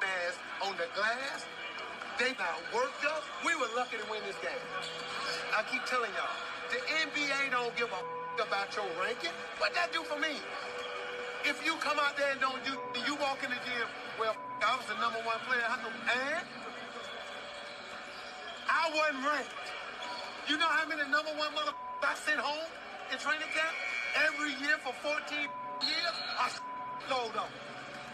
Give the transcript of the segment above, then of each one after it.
ass on the glass. They not worked us. We were lucky to win this game. I keep telling y'all, the NBA don't give a about your ranking. What that do for me? If you come out there and don't do, you walk in the gym, well, I was the #1 player, and I wasn't ranked. You know how many #1 motherfuckers I sent home in training camp? Every year for 14 years, I load up.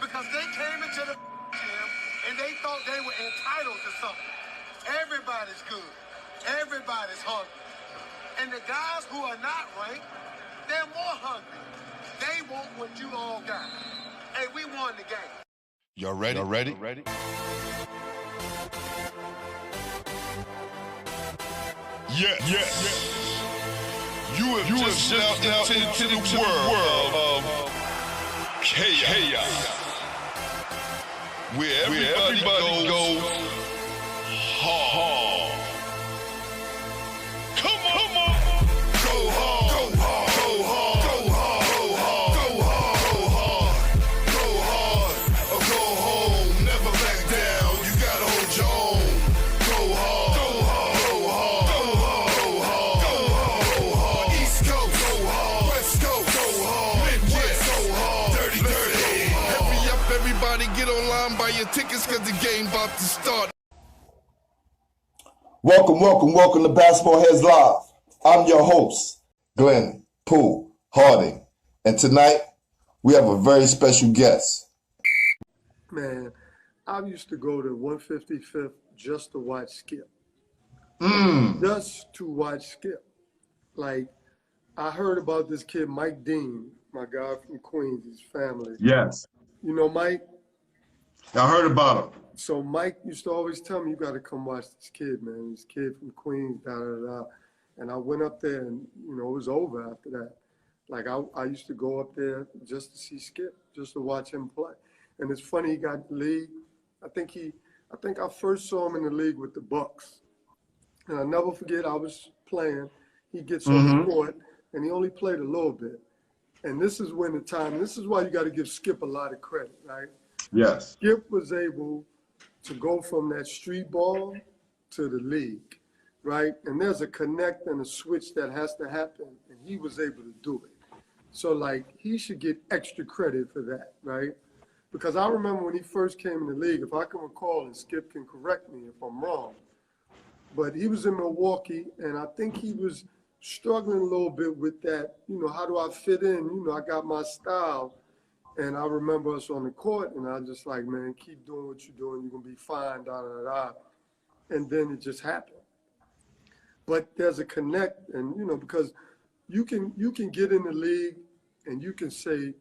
Because they came into the gym and they thought they were entitled to something. Everybody's good. Everybody's hungry. And the guys who are not ranked, they're more hungry. They want what you all got. Hey, we won the game. Y'all ready? Y'all ready? Yeah. You have just stepped out into the world of chaos. Where everybody goes hard. Come on. Go hard. Go hard. Go hard. Go hard. Go hard. Go hard. Go hard. Or go home. Never back down. You gotta hold your own. Go hard. Go hard. Go hard. Go hard. Go hard. Go hard. East Coast. Go hard. West Coast. Go hard. Midwest. Go hard. Dirty. Hurry up, everybody. Get online, buy your tickets, cause the game about to start. Welcome to Basketball Heads Live. I'm your host, Glenn Pooh Harding. And tonight, we have a very special guest. Man, I used to go to 155th just to watch Skip. Just to watch Skip. Like, I heard about this kid, Mike Dean, my guy from Queens, his family. Yes. You know Mike? I heard about him. So Mike used to always tell me, you got to come watch this kid, man. This kid from Queens, da-da-da. And I went up there and, it was over after that. Like, I used to go up there just to see Skip, just to watch him play. And it's funny, he got in the league. I think I first saw him in the league with the Bucks. And I'll never forget, I was playing. He gets on the court, and he only played a little bit. And this is when this is why you got to give Skip a lot of credit, right? Yes. Skip was able to go from that street ball to the league, right? And there's a connect and a switch that has to happen, and he was able to do it. So, like, he should get extra credit for that, right? Because I remember when he first came in the league, if I can recall, and Skip can correct me if I'm wrong, but he was in Milwaukee, and I think he was struggling a little bit with that, how do I fit in? I got my style. And I remember us on the court, and I was just like, man, keep doing what you're doing. You're going to be fine, da-da-da-da. And then it just happened. But there's a connect, and, because you can get in the league, and you can say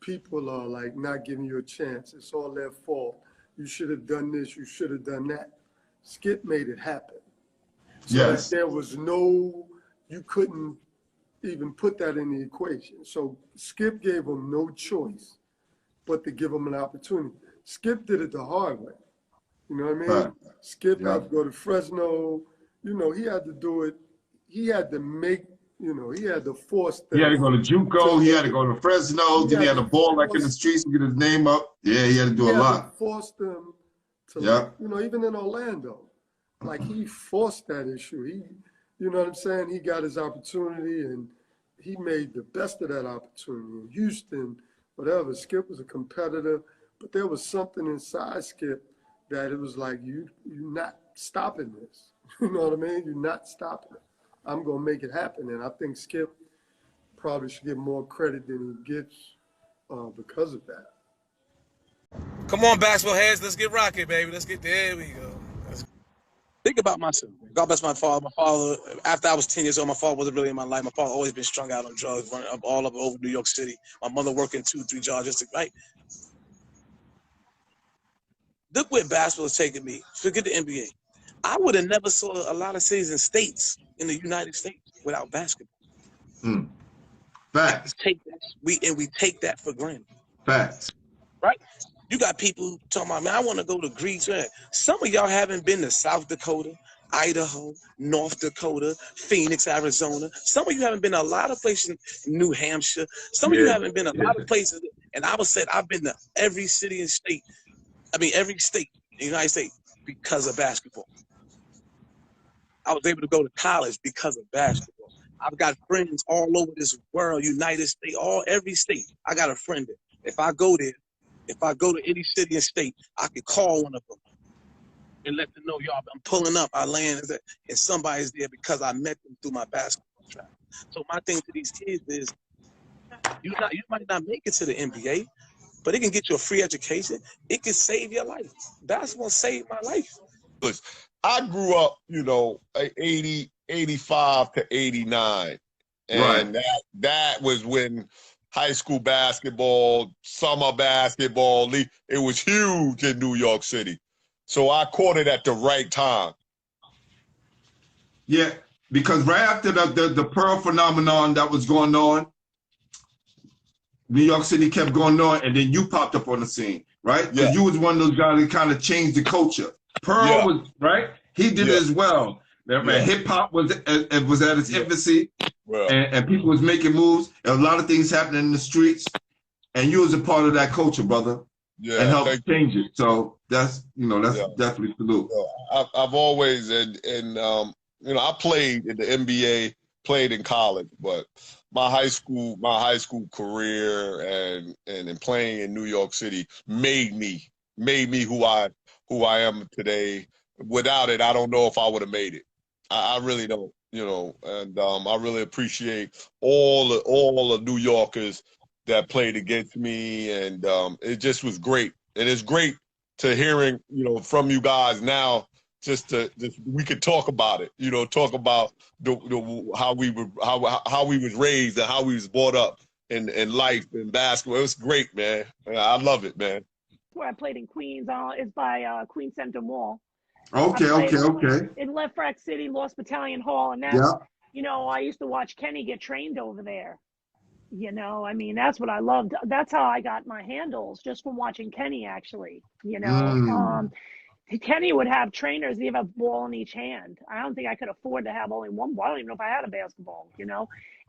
people are, like, not giving you a chance. It's all their fault. You should have done this. You should have done that. Skip made it happen. So yes. There was you couldn't even put that in the equation. So Skip gave him no choice but to give him an opportunity. Skip did it the hard way. You know what I mean? Right. Skip had to go to Fresno. He had to do it. He had to make, he had to force them. He had to go to JUCO. He had to go to Fresno. Then he had to ball like in the streets and get his name up. Yeah, he had to do a lot. Force them to, even in Orlando. Like, he forced that issue. You know what I'm saying? He got his opportunity, and he made the best of that opportunity. In Houston, whatever, Skip was a competitor, but there was something inside Skip that it was like, you're not stopping this. You know what I mean? You're not stopping it. I'm going to make it happen. And I think Skip probably should get more credit than he gets because of that. Come on, basketball heads. Let's get rocking, baby. There we go. Think about myself. God bless my father. My father, after I was 10 years old, my father wasn't really in my life. My father always been strung out on drugs, running up all over New York City. My mother working 2-3 jobs just to, right? Look where basketball is taking me. Forget the NBA. I would have never saw a lot of cities and states in the United States without basketball. Facts. We take that for granted. Facts. Right? You got people talking about, man, I want to go to Greece. Some of y'all haven't been to South Dakota, Idaho, North Dakota, Phoenix, Arizona. Some of you haven't been to a lot of places in New Hampshire. Some of you haven't been to a lot of places. And I would say I've been to every city and state every state in the United States because of basketball. I was able to go to college because of basketball. I've got friends all over this world, United States, every state. I got a friend there. If I go there, if I go to any city and state, I could call one of them and let them know, y'all, I'm pulling up, I land, and somebody's there because I met them through my basketball travel. So my thing to these kids is, you might not make it to the NBA, but it can get you a free education. It can save your life. Basketball saved my life. I grew up, 85 to 89. And that was when high school basketball, summer basketball league, it was huge in New York City. So I caught it at the right time. Yeah, because right after the Pearl phenomenon that was going on, New York City kept going on, and then you popped up on the scene, right? Because you was one of those guys that kind of changed the culture. Pearl was, right? He did it as well. Hip-hop was at its infancy, and people was making moves, and a lot of things happening in the streets, and you was a part of that culture, brother, and helped change it. So that's, definitely salute. I've always, I played in the NBA, played in college, but my high school career and playing in New York City made me who I am today. Without it, I don't know if I would have made it. I really don't, and I really appreciate all the New Yorkers that played against me, and it just was great. And it's great to hearing, from you guys now. Just we could talk about it, talk about how we was raised and how we was brought up in life in basketball. It was great, man. I love it, man. Where I played in Queens is by Queens Center Mall. Okay. In Left Rack City, Lost Battalion Hall, and that's I used to watch Kenny get trained over there. That's what I loved. That's how I got my handles, just from watching Kenny, actually. Kenny would have trainers, he'd have a ball in each hand. I don't think I could afford to have only one ball. I don't even know if I had a basketball,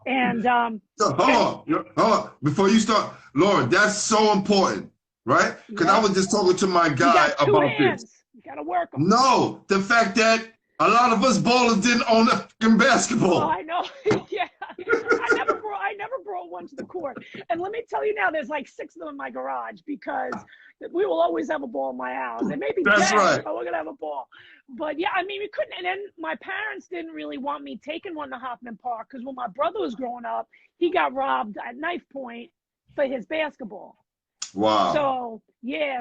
And hold on. Before you start, Laura, that's so important, right? Because I was just talking to my guy about this. You gotta work them. No, the fact that a lot of us ballers didn't own a fucking basketball. Oh, I know. Yeah. I never brought one to the court. And let me tell you now, there's like 6 of them in my garage, because we will always have a ball in my house. It may be dead, but we're gonna have a ball. But yeah, we couldn't. And then my parents didn't really want me taking one to Hoffman Park, because when my brother was growing up, he got robbed at knife point for his basketball. Wow.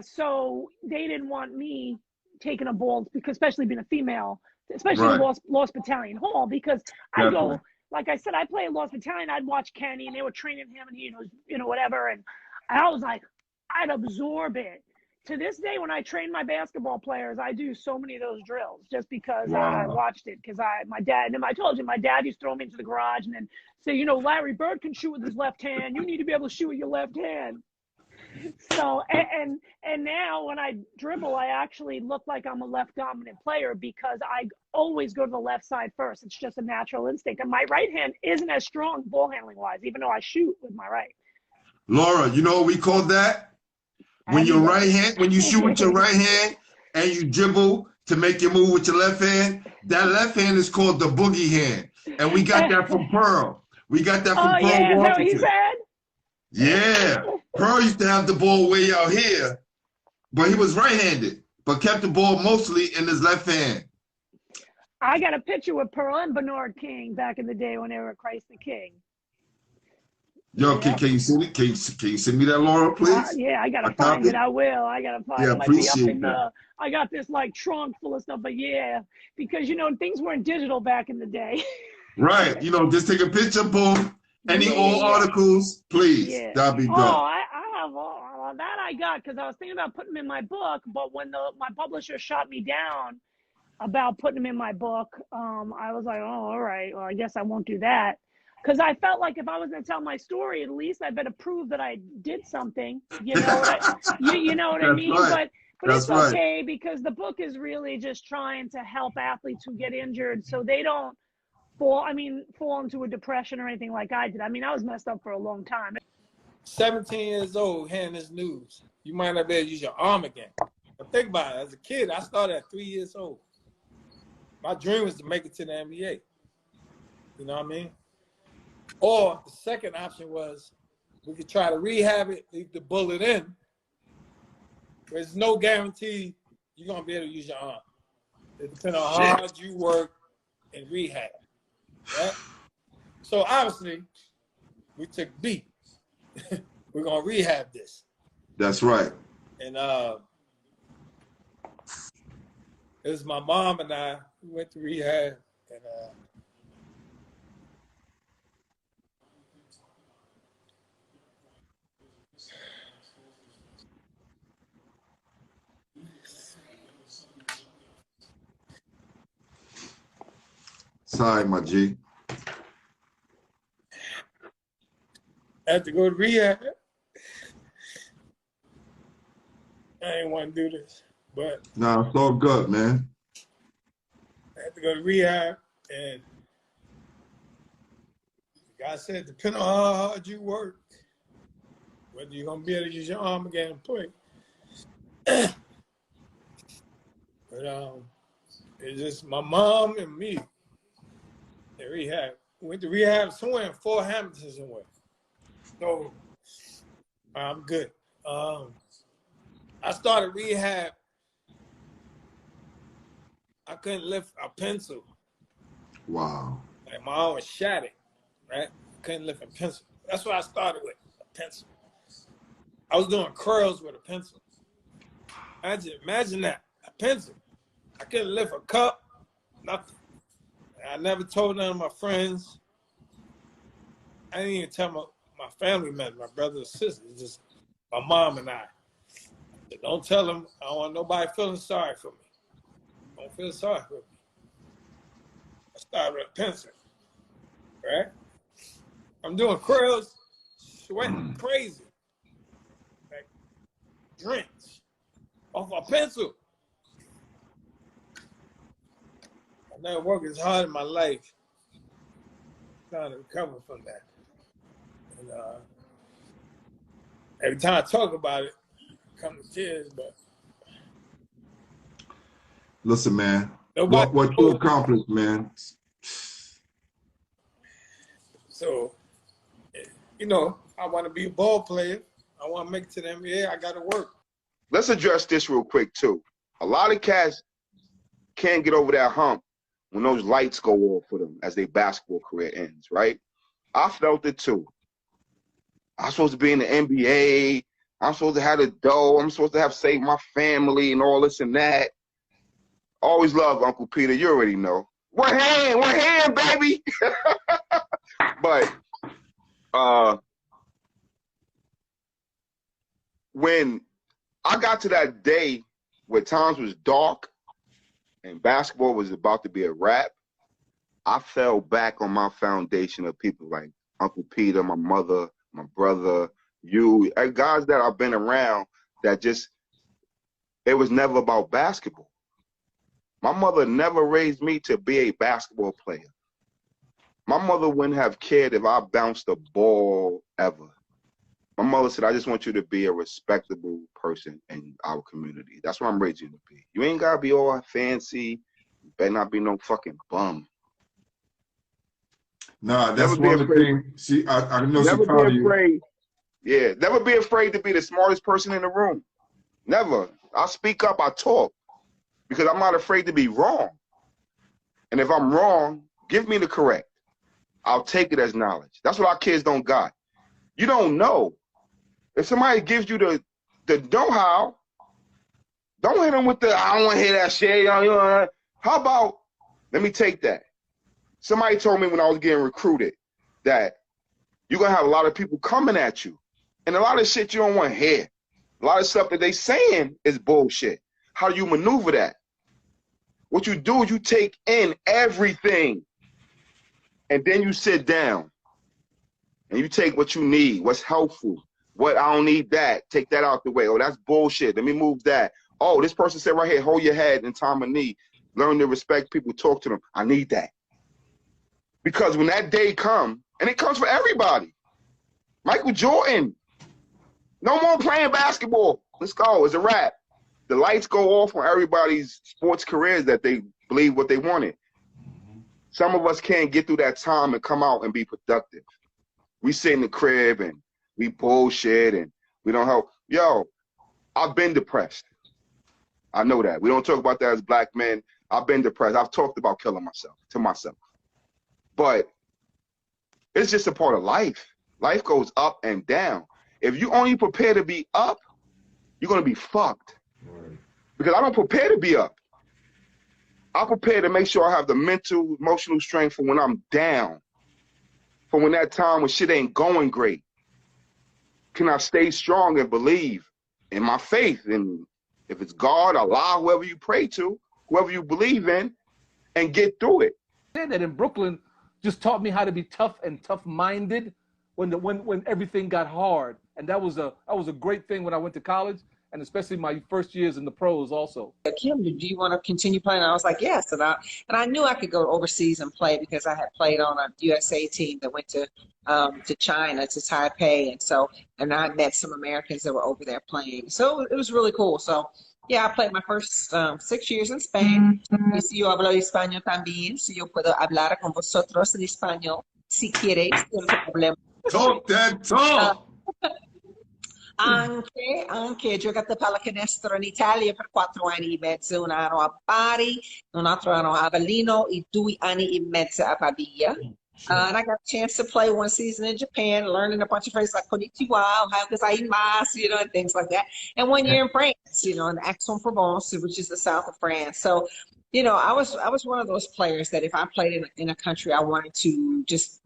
So they didn't want me taking a ball, because especially being a female, especially in Lost Battalion Hall, because I go, like I said, I play in Lost Battalion, I'd watch Kenny, and they were training him, and whatever, and I was like, I'd absorb it. To this day, when I train my basketball players, I do so many of those drills just because I watched it. Because my dad, and I told you, my dad used to throw me into the garage and then say, Larry Bird can shoot with his left hand. You need to be able to shoot with your left hand. So, and now when I dribble, I actually look like I'm a left dominant player, because I always go to the left side first. It's just a natural instinct. And my right hand isn't as strong ball handling wise, even though I shoot with my right. Laura, you know what we call that? When you shoot with your right hand and you dribble to make your move with your left hand, that left hand is called the boogie hand. And we got that from Pearl. We got that from Pearl. Yeah, is that what he said? Yeah. Pearl used to have the ball way out here, but he was right-handed, but kept the ball mostly in his left hand. I got a picture with Pearl and Bernard King back in the day when they were Christ the King. Yo, can you send it? Can you send me that, Laura, please? Yeah, I gotta find it. I will. I gotta find it. Yeah, It might be up appreciate in that. I got this like trunk full of stuff, but yeah, because things weren't digital back in the day. Right. Just take a picture, boom. Any old articles, please. Yeah. That'd be good. Oh, I have all that I got, because I was thinking about putting them in my book, but when my publisher shot me down about putting them in my book, I was like, oh, all right, well, I guess I won't do that. Because I felt like if I was going to tell my story, at least I better prove that I did something. You know what I mean? Right. But it's okay, because the book is really just trying to help athletes who get injured so they don't fall into a depression or anything like I did. I was messed up for a long time. 17 years old, hearing this news. You might not be able to use your arm again. think about it. As a kid, I started at 3 years old. My dream was to make it to the NBA. You know what I mean? Or the second option was we could try to rehab it, leave the bullet in. There's no guarantee you're going to be able to use your arm. It depends on how hard you work in rehab. Right? So obviously, we took B. We're going to rehab this. That's right. And it was my mom and I who went to rehab. And sorry, my G. I had to go to rehab. I didn't want to do this, but nah, it's all good, man. I had to go to rehab, and the guy said, depending on how hard you work, whether you're gonna be able to use your arm again and play. But it's just my mom and me in rehab. We went to rehab somewhere in Fort Hampton somewhere. So I'm good. I started rehab. I couldn't lift a pencil. Wow. Like my arm was shattered, right? Couldn't lift a pencil. That's what I started with, a pencil. I was doing curls with a pencil. Imagine that, a pencil. I couldn't lift a cup, nothing. I never told none of my friends. I didn't even tell my family members, my brothers and sisters, just my mom and I. Don't tell them, I don't want nobody feeling sorry for me. Don't feel sorry for me. I started with a pencil, right? I'm doing curls, sweating crazy. Like, drenched off a pencil. I never worked as hard in my life trying to recover from that. And every time I talk about it, come to tears, but listen, man. Nobody What you accomplished, man. So, you know, I want to be a ball player. I want to make it to the NBA. I got to work. Let's address this real quick, too. A lot of cats can't get over that hump when those lights go off for them as their basketball career ends, right? I felt it, too. I'm supposed to be in the NBA. I'm supposed to have the dough. I'm supposed to have saved my family and all this and that. Always love Uncle Peter. You already know. One hand, baby. But when I got to that day where times was dark and basketball was about to be a wrap, I fell back on my foundation of people like Uncle Peter, my mother, my brother, you, guys that I've been around that just, it was never about basketball. My mother never raised me to be a basketball player. My mother wouldn't have cared if I bounced a ball ever. My mother said, I just want you to be a respectable person in our community. That's what I'm raising you to be. You ain't got to be all fancy. You better not be no fucking bum. Nah, that's one of the things. I know she's proud of you. Yeah, never be afraid to be the smartest person in the room. Never. I speak up, I talk. Because I'm not afraid to be wrong. And if I'm wrong, give me the correct. I'll take it as knowledge. That's what our kids don't got. You don't know. If somebody gives you the know-how, don't hit them with the, I don't want to hear that shit. How about, let me take that. Somebody told me when I was getting recruited that you're going to have a lot of people coming at you. And a lot of shit you don't want to hear. A lot of stuff that they saying is bullshit. How do you maneuver that? What you do is you take in everything. And then you sit down. And you take what you need, what's helpful. What I don't need that. Take that out the way. Oh, that's bullshit. Let me move that. Oh, this person said right here, hold your head in time of need. Learn to respect people, talk to them. I need that. Because when that day comes, and it comes for everybody. Michael Jordan, no more playing basketball. Let's go. It's a wrap. the lights go off on everybody's sports careers that they believe what they wanted. Some of us can't get through that time and come out and be productive. We sit in the crib and we bullshit and we don't help. Yo, I've been depressed. I know that. We don't talk about that as black men. I've been depressed. I've talked about killing myself to myself. But it's just a part of life. Life goes up and down. If you only prepare to be up, you're going to be fucked. Because I don't prepare to be up. I prepare to make sure I have the mental, emotional strength for when I'm down. For when that time when shit ain't going great. Can I stay strong and believe in my faith? And if it's God, Allah, whoever you pray to, whoever you believe in, and get through it. That in Brooklyn just taught me how to be tough and tough-minded when everything got hard. And that was a great thing when I went to college, and especially my first years in the pros also. Kim, do you want to continue playing? And I was like, yes. And I knew I could go overseas and play because I had played on a USA team that went to China, to Taipei. And I met some Americans that were over there playing. So it was really cool. So yeah, I played my first 6 years in Spain. Y si yo hablo español también, si yo puedo hablar con vosotros en español, si quieres, no hay problema. Talk that talk! Anche ho giocato a pallacanestro in Italia per 4 anni e mezzo, un anno a Bari, un altro anno a Avellino e 2 anni e mezzo a Pavia. And I got a chance to play 1 season in Japan, learning a bunch of phrases like konnichiwa, ohayou gozaimasu, and things like that. And 1 year in France, in Aix-en-Provence, which is the south of France. So, I was one of those players that if I played in a country, I wanted to just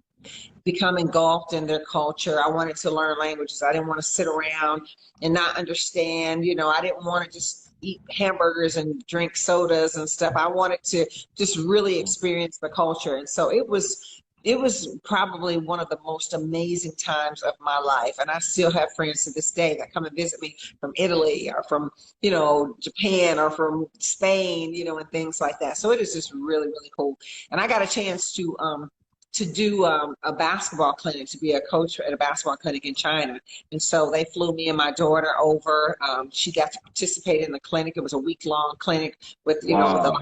become engulfed in their culture. I wanted to learn languages. I didn't want to sit around and not understand. I didn't want to just eat hamburgers and drink sodas and stuff. I wanted to just really experience the culture. And so it was probably one of the most amazing times of my life. And I still have friends to this day that come and visit me from Italy or from, Japan or from Spain, and things like that. So it is just really, really cool. And I got a chance to do a basketball clinic, to be a coach at a basketball clinic in China. And so they flew me and my daughter over. She got to participate in the clinic. It was a week-long clinic with, with the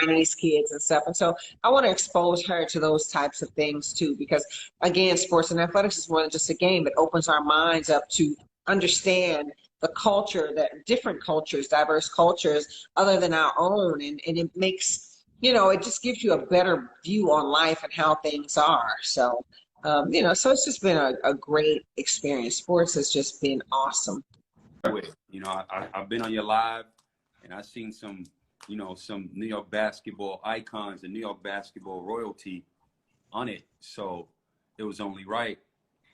Chinese kids and stuff. And so I want to expose her to those types of things too, because again, sports and athletics is more than just a game. It opens our minds up to understand the culture, that different cultures, diverse cultures other than our own. And it makes, it just gives you a better view on life and how things are. So, so it's just been a great experience. Sports has just been awesome. I've been on your live and I've seen some New York basketball icons and New York basketball royalty on it. So it was only right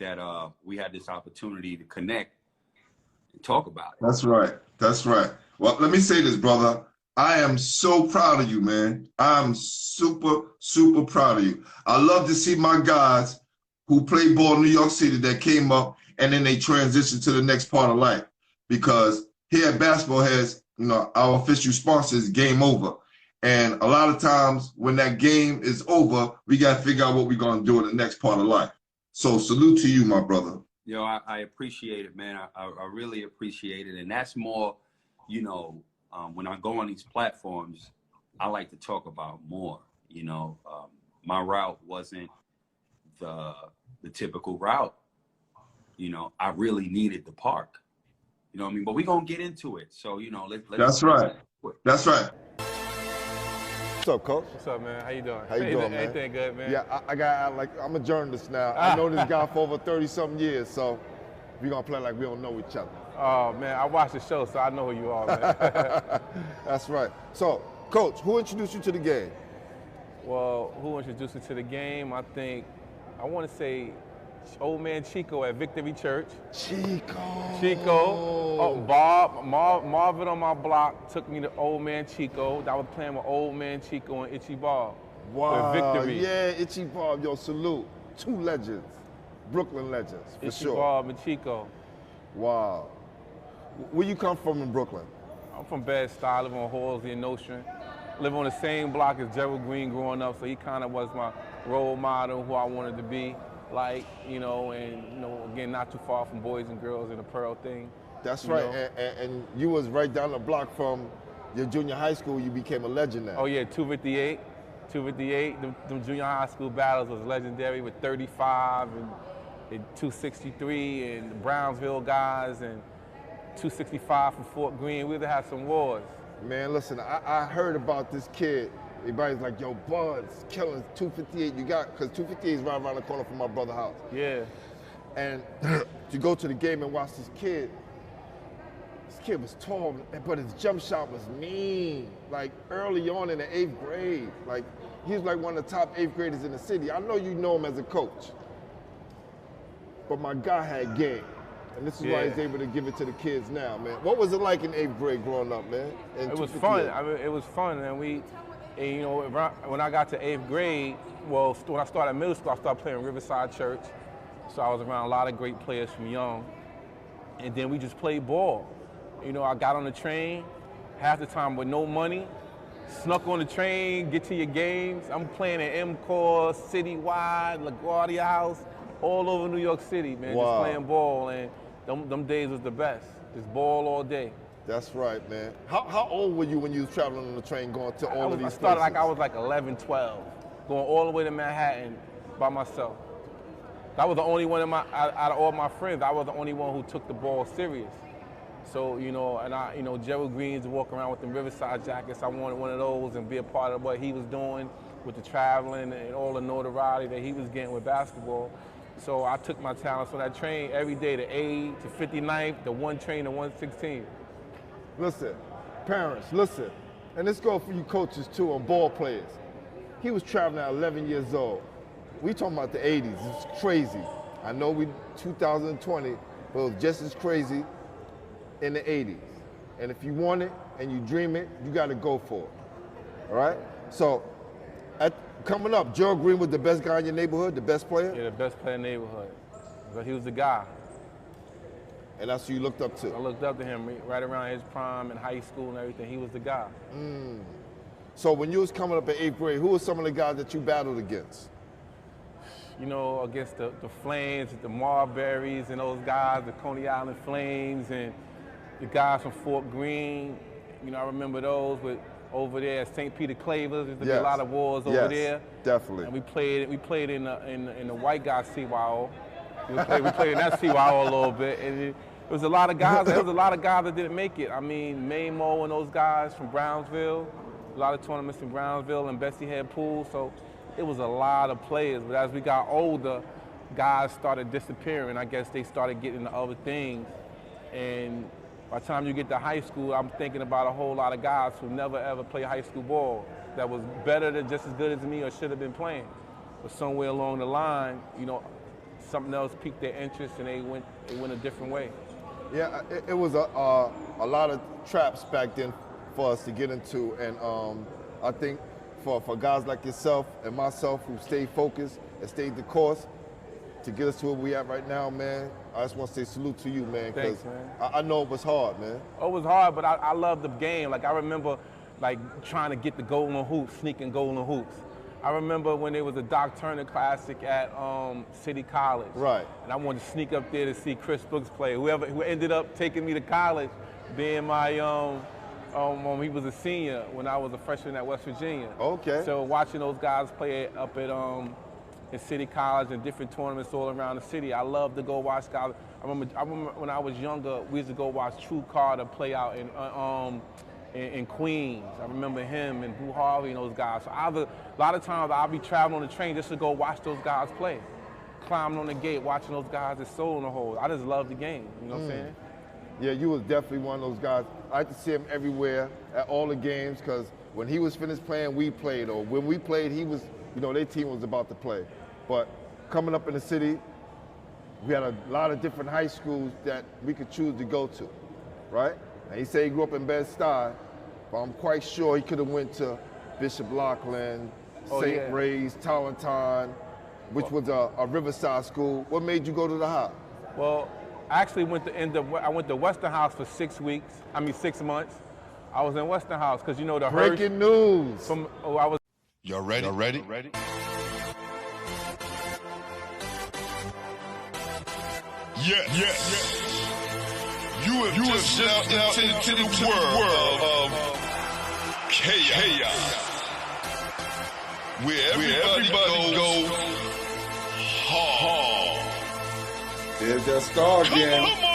that we had this opportunity to connect and talk about it. That's right. That's right. Well, let me say this, brother. I am so proud of you, man. I'm super, super proud of you. I love to see my guys who play ball in New York City that came up and then they transitioned to the next part of life. Because here at BasketballHeadzz, our official sponsor is Game Over. And a lot of times when that game is over, we got to figure out what we're going to do in the next part of life. So salute to you, my brother. I appreciate it, man. I really appreciate it. And that's more, when I go on these platforms, I like to talk about more. My route wasn't the typical route. I really needed the park. You know what I mean? But we're going to get into it. So, let's That's right. That's right. What's up, Coach? What's up, man? How you doing? How you doing, man? Everything good, man? Yeah, I'm a journalist now. I know this guy for over 30-something years, so we're going to play like we don't know each other. Oh, man, I watched the show, so I know who you are, man. That's right. So, Coach, who introduced you to the game? Well, who introduced me to the game? I want to say old man Chico at Victory Church. Chico. Oh, Marvin on my block took me to old man Chico. I was playing with old man Chico and Itchy Bob. Wow. With Victory. Yeah, Itchy Bob, salute. 2 legends. Brooklyn legends, for Itchy sure. Bob and Chico. Wow. Where you come from in Brooklyn? I'm from Bed-Stuy. I live on Horsley and Nostrand. Live on the same block as Gerald Green growing up, so he kind of was my role model, who I wanted to be like, and again, not too far from Boys and Girls and the Pearl thing. That's right, and you was right down the block from your junior high school. You became a legend now. Oh yeah, 258. 258, them junior high school battles was legendary with 35 and 263 and the Brownsville guys and 265 from Fort Greene. We would have had some wars. Man, listen, I heard about this kid. Everybody's like, yo, Bud's killing 258. You got, because 258 is right around the corner from my brother's house. Yeah. And to go to the game and watch this kid was tall, but his jump shot was mean. Like early on in the 8th grade, like he was like one of the top 8th graders in the city. I know you know him as a coach, but my guy had game. And this is why he's able to give it to the kids now, man. What was it like in 8th grade growing up, man? It was fun. I mean, it was fun, and you know, when I got to 8th grade, well, when I started middle school, I started playing Riverside Church. So I was around a lot of great players from young. And then we just played ball. You know, I got on the train, half the time with no money, snuck on the train, get to your games. I'm playing at M-Corps, Citywide, LaGuardia House, all over New York City, man, just playing ball. And them days was the best. Just ball all day. That's right, man. How old were you when you was traveling on the train going to all of these places? I started I was like 11, 12, going all the way to Manhattan by myself. I was the only one out of all my friends, I was the only one who took the ball serious. So, you know, and you know, Gerald Green's walk around with them Riverside jackets. I wanted one of those and be a part of what he was doing with the traveling and all the notoriety that he was getting with basketball. So I took my talents on that train every day, the A to 59th, the 1 train to 116. Listen, parents, listen. And this goes for you coaches too, and ball players. He was traveling at 11 years old. We talking about the 80s, it's crazy. I know we 2020, but it was just as crazy in the 80s. And if you want it and you dream it, you gotta go for it, all right? So, coming up, Joe Green was the best guy in your neighborhood, the best player? Yeah, the best player in the neighborhood. But he was the guy. And that's who you looked up to? I looked up to him right around his prime in high school and everything. He was the guy. So when you was coming up in 8th grade, who were some of the guys that you battled against? You know, against the Flames, the Marberries and those guys, the Coney Island Flames and the guys from Fort Greene. You know, I remember those over there at St. Peter Clavers. There's been a lot of wars over there. Definitely. And we played in the white guy CYO. We played in that CYO a little bit. And it was a lot of guys. There was a lot of guys that didn't make it. I mean, Moe and those guys from Brownsville. A lot of tournaments in Brownsville and Bessie Head Pool. So it was a lot of players. But as we got older, guys started disappearing. I guess they started getting into other things. And by the time you get to high school, I'm thinking about a whole lot of guys who never ever played high school ball that was better than just as good as me or should have been playing. But somewhere along the line, you know, something else piqued their interest and they went a different way. Yeah, it was a lot of traps back then for us to get into, and I think for guys like yourself and myself who stayed focused and stayed the course to get us to where we at right now, man, I just want to say salute to you, man. Thanks, man. I know it was hard, man. Oh, it was hard, but I love the game. Like, I remember, like, trying to get the golden hoops, sneaking golden hoops. I remember when there was a Doc Turner Classic at City College. Right. And I wanted to sneak up there to see Chris Brooks play. Who ended up taking me to college, being my, he was a senior when I was a freshman at West Virginia. Okay. So watching those guys play up at in City College and different tournaments all around the city, I love to go watch guys. I remember when I was younger, we used to go watch True Carter play out in Queens. I remember him and Boo Harvey and those guys. So a lot of times I'll be traveling on the train just to go watch those guys play. Climbing on the gate, watching those guys that soul in the hole. I just love the game, you know what I'm saying? Yeah, you was definitely one of those guys. I like to see him everywhere at all the games because when he was finished playing, we played. Or when we played, he was, you know, their team was about to play. But coming up in the city, we had a lot of different high schools that we could choose to go to, right? And he said he grew up in Bed-Stuy, but I'm quite sure he could have went to Bishop Loughlin, St. Ray's, Talentine, which was a Riverside school. What made you go to the high? Well, I actually went to Western House for 6 months. I was in Western House because, you know, the breaking news. Y'all ready? Y'all ready? Yeah. You You have stepped out into the world of chaos. Where everybody goes hard. There's that star again.